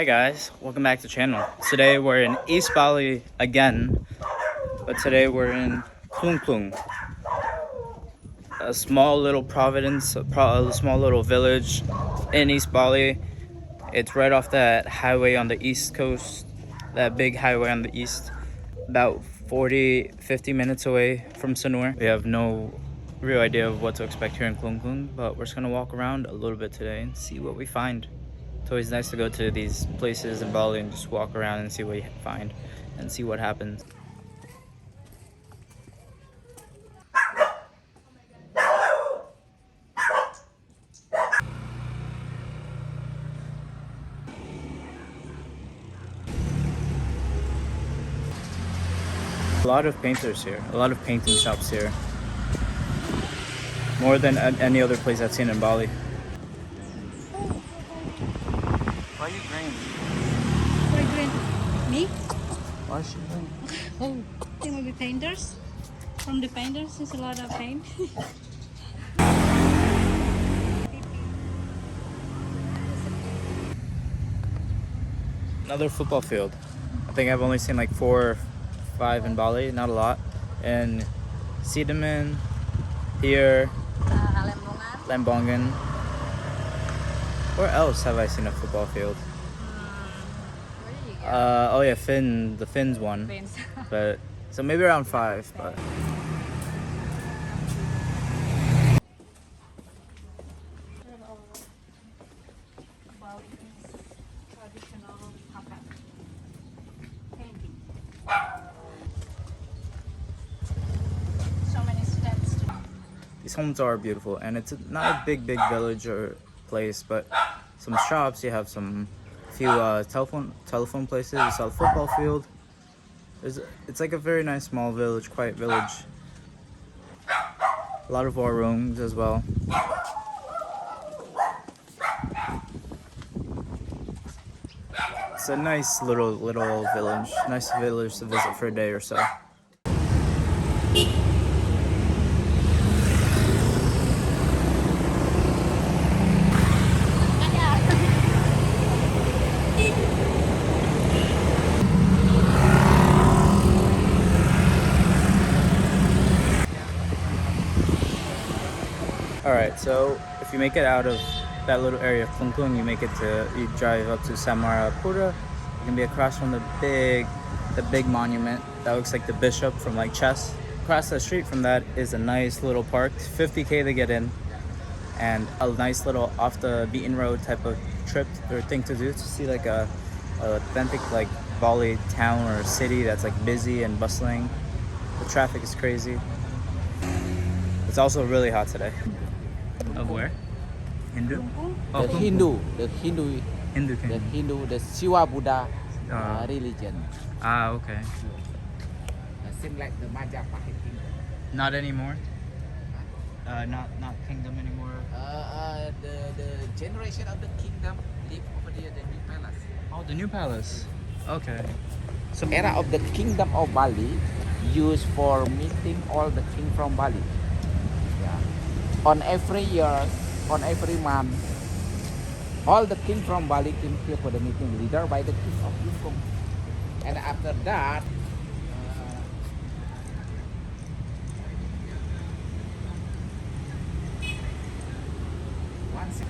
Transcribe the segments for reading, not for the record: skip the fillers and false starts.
guys, welcome back to the channel. Today we're in East Bali again, but today we're in Klung Klung, a small little province, a small little village in East Bali. It's right off that highway on the east coast, that big highway on the east, about 40-50 minutes away from Sanur. We have no real idea of what to expect here in Klung Klung, but we're just gonna walk around a little bit today and see what we find. It's always nice to go to these places in Bali and just walk around and see what you find and see what happens. A lot of painters here, a lot of painting shops here. More than any other place I've seen in Bali. Why are you green? Why green? Me? Why is she green? Oh, they will be painters. From the painters, there's a lot of paint. Another football field. I think I've only seen like 4 or 5 in Bali, not a lot. And Sidaman, here, Lembongan. Where else have I seen a football field? Oh yeah, the Finns one. But so maybe around 5, but So many steps. these homes are beautiful, and it's not a big village or place, but some shops. You have some few telephone places. You saw the football field. It's like a very nice small village, quiet village. A lot of rooms as well. It's a nice little village. Nice village to visit for a day or so. Alright, so if you make it out of that little area of Klung Klung, you drive up to Samarapura. You can be across from the big monument that looks like the bishop from like chess. Across the street from that is a nice little park, 50K to get in, and a nice little off the beaten road type of trip or thing to do to see like a authentic like Bali town or city that's like busy and bustling. The traffic is crazy. It's also really hot today. Of where? Hindu? Oh, The Hindu, Hindu king. the Shiva Buddha Oh. religion. Ah, okay. Seem like the Majapahit kingdom. Not anymore. Not kingdom anymore. The generation of the kingdom live over there, the new palace. Oh, the new palace. Okay. So Era of the kingdom of Bali used for meeting all the king from Bali. Yeah. On every year, on every month, all the king from Bali came here for the meeting, leader by the king of Klung. And after that, once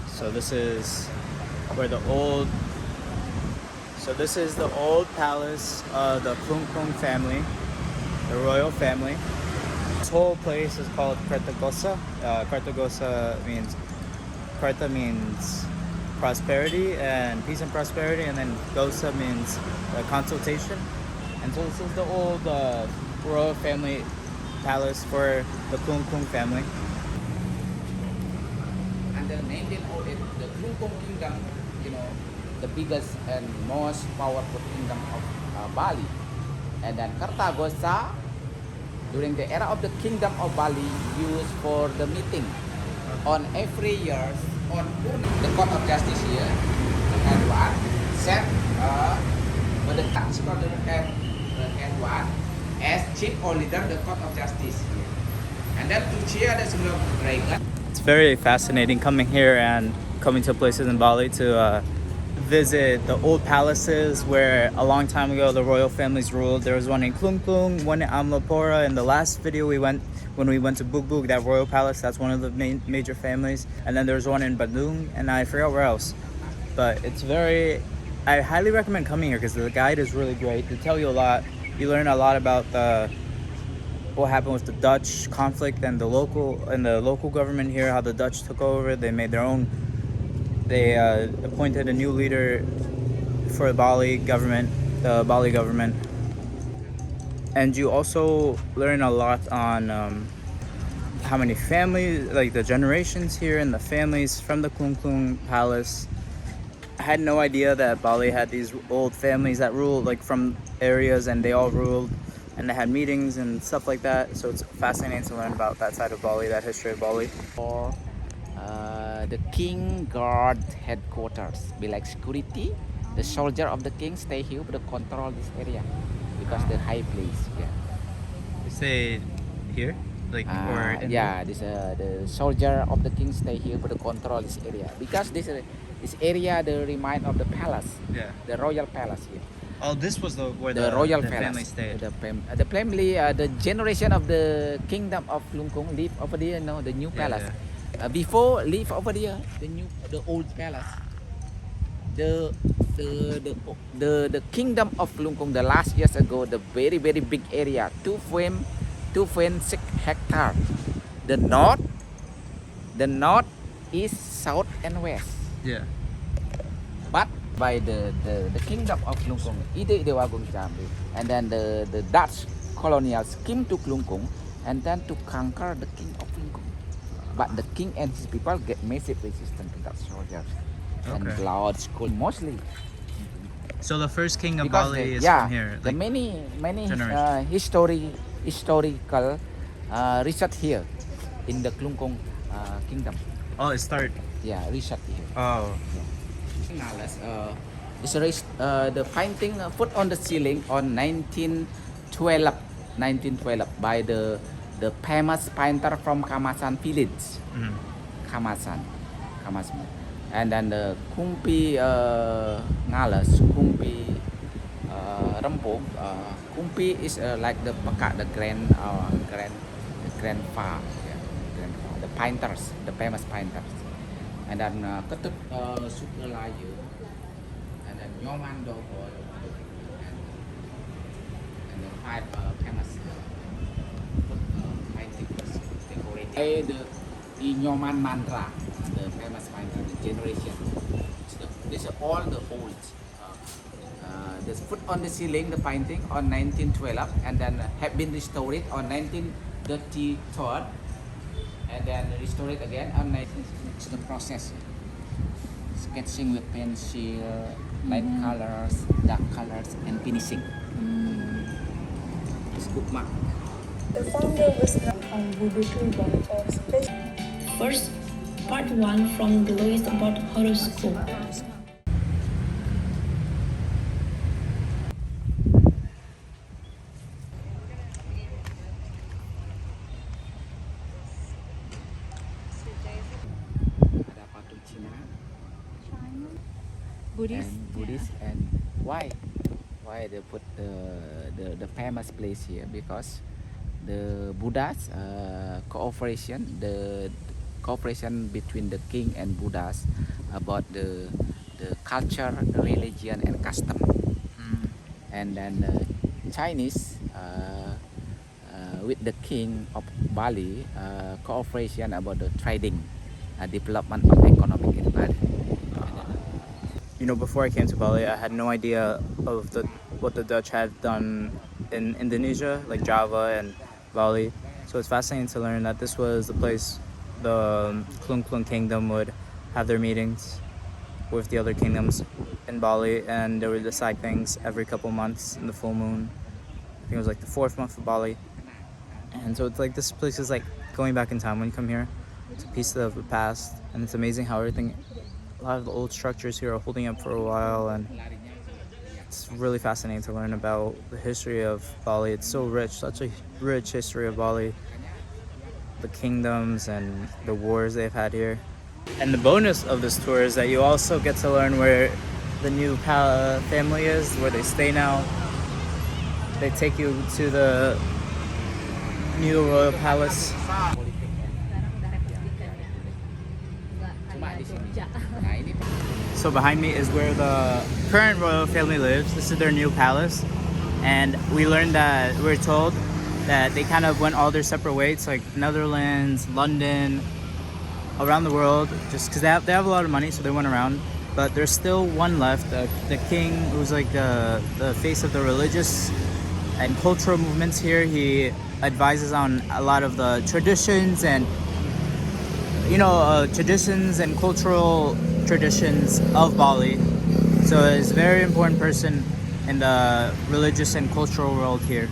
So this is where the old. So this is the old palace of the Klung Klung family, the royal family. This whole place is called Kartagosa. Karta means prosperity and peace and prosperity, and then Gosa means consultation. And so this is the old royal family palace for the Klung Klung family. and the 1908, the Klung kingdom, the biggest and most powerful kingdom of Bali. And then Kartagosa, during the era of the kingdom of Bali, used for the meeting on every year on the court of justice here and what set but the tax collector can hand one as chief or leader the court of justice here. And then to cheer the silver dragon. It's very fascinating coming here and coming to places in Bali to visit the old palaces where a long time ago the royal families ruled. There was one in Klung Klung, one in Amlapora. In the last video when we went to Bug Bug, that royal palace, that's one of the major families. And then there's one in Bandung, and I forgot where else. But I highly recommend coming here because the guide is really great. They tell you a lot. You learn a lot about what happened with the Dutch conflict and the local government here, how the Dutch took over. They made their own. They appointed a new leader for the Bali government, and you also learn a lot on how many families, like the generations here and the families from the Klung Klung Palace. I had no idea that Bali had these old families that ruled, like from areas, and they all ruled, and they had meetings and stuff like that. So it's fascinating to learn about that side of Bali, that history of Bali. Or the king guard headquarters, be like security. The soldier of the king stay here to control this area because the high place. Yeah. You say here, like Yeah, this the soldier of the king stay here to control this area because this area the remind of the palace. Yeah. The royal palace here. Oh, this was where The royal the palace. family stayed. The family, the generation of the kingdom of Klung Kung live over there. No, the new palace. Yeah. Before live over there, the old palace. The kingdom of Klung Kung the last years ago, the very big area, 2.6 hectare. The north, east, south, and west. Yeah. But by the kingdom of Klung Kung, Ide Dewagung Jambi, and then the Dutch colonials came to Klung Kung and then to conquer the king of Klung Kung. But the king and his people get massive resistance to Dutch soldiers and Okay. blood school mostly. So the first king of Because Bali is yeah, from here. the Like, many generation. historical research here in the Klung Kung kingdom. oh, it started. Yeah, research here. Oh. The painting put on the ceiling on 1912 by the famous painter from Kamasan village. Mhm. Kamasan. And then the Kumpi Ngales, Kumpi Rempung. Kumpi is like the Peka, the grandfather, the painters, the famous painters. And then Ketut Sukralayu, and then Nyoman Dogo, and then 5 famous paintings decorated. The Nyoman Mantra, the famous painter, the generation. These are all the old. This put on the ceiling the painting on 1912 and then have been restored on 1933 and then restored again on 19. It's the process. Sketching with pencil, light colors, dark colors, and finishing. It's bookmark. The founder was on Voodoo Turban or special. First, part 1 from below is about horoscope. Ada patung Cina Buddhist. and Buddhist and why they put the famous place here because the Buddhas cooperation between the king and Buddhas about the culture, religion, and custom. And then the Chinese with the king of Bali cooperation about the trading, development of economic in Bali. You know, before I came to Bali, I had no idea of what the Dutch had done in Indonesia, like Java and Bali. So it's fascinating to learn that this was the place the Klung Klung Kingdom would have their meetings with the other kingdoms in Bali, and they would decide things every couple months in the full moon. I think it was like the 4th month of Bali. And so it's like this place is like going back in time when you come here. It's a piece of the past, and it's amazing how a lot of the old structures here are holding up for a while, and It's really fascinating to learn about the history of Bali. It's so rich, such a rich history of Bali, the kingdoms and the wars they've had here. And the bonus of this tour is that you also get to learn where the new family is, where they stay now. They take you to the new royal palace. Cuma di sini. Nah, ini So behind me is where the current royal family lives. This is their new palace. And we learned that, we're told that they kind of went all their separate ways, like Netherlands, London, around the world, just because they have a lot of money, so they went around. But there's still one left, the king, who's like the face of the religious and cultural movements here. He advises on a lot of the traditions and traditions and cultural traditions of Bali. So he's a very important person in the religious and cultural world here.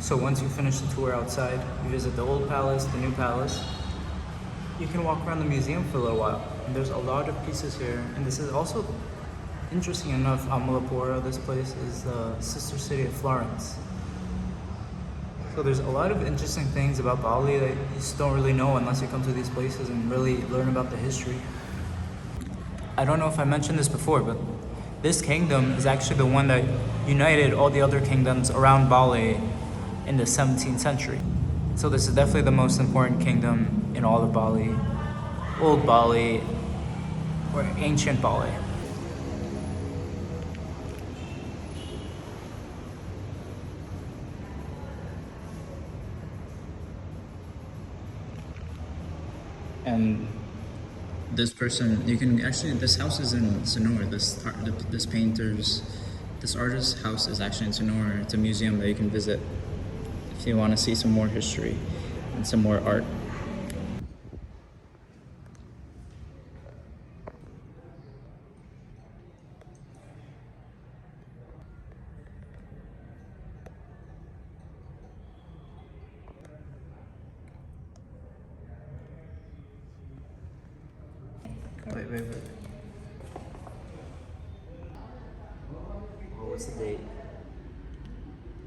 So once you finish the tour outside, you visit the old palace, the new palace. You can walk around the museum for a little while. And there's a lot of pieces here. And this is also, interesting enough, Amalapura, this place, is the sister city of Florence. So there's a lot of interesting things about Bali that you just don't really know unless you come to these places and really learn about the history. I don't know if I mentioned this before, but this kingdom is actually the one that united all the other kingdoms around Bali in the 17th century. So this is definitely the most important kingdom in all of Bali. Old Bali, or ancient Bali. And this person, you can actually, this house is in Sonora. This painter's, this artist's house is actually in Sonora. It's a museum that you can visit if you want to see some more history and some more art. Wait. What's the date?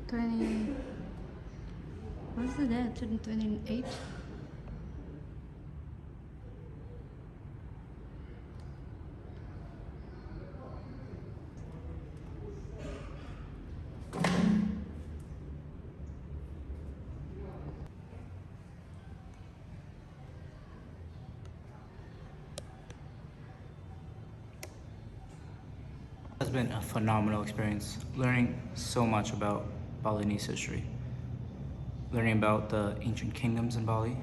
20. What's the date? 28? It's been a phenomenal experience, learning so much about Balinese history, learning about the ancient kingdoms in Bali.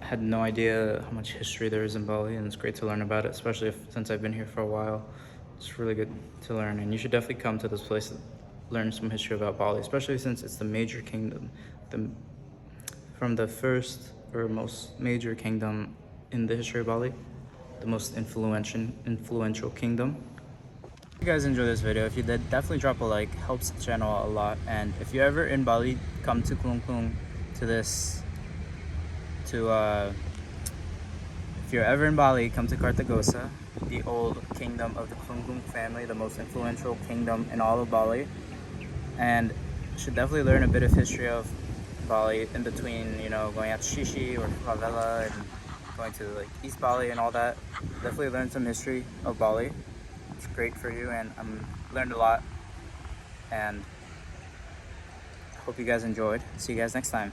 I had no idea how much history there is in Bali, and it's great to learn about it, especially since I've been here for a while. It's really good to learn, and you should definitely come to this place and learn some history about Bali, especially since it's the major kingdom, from the first or most major kingdom in the history of Bali, the most influential kingdom. If you guys enjoyed this video, if you did, definitely drop a like, helps the channel a lot. And if you're ever in Bali, come to Klung Klung, if you're ever in Bali, come to Kartagosa, the old kingdom of the Klung Klung family, the most influential kingdom in all of Bali. And you should definitely learn a bit of history of Bali in between, going out to Shishi or Favela and going to like East Bali and all that. Definitely learn some history of Bali. It's great for you, and learned a lot, and hope you guys enjoyed. See you guys next time.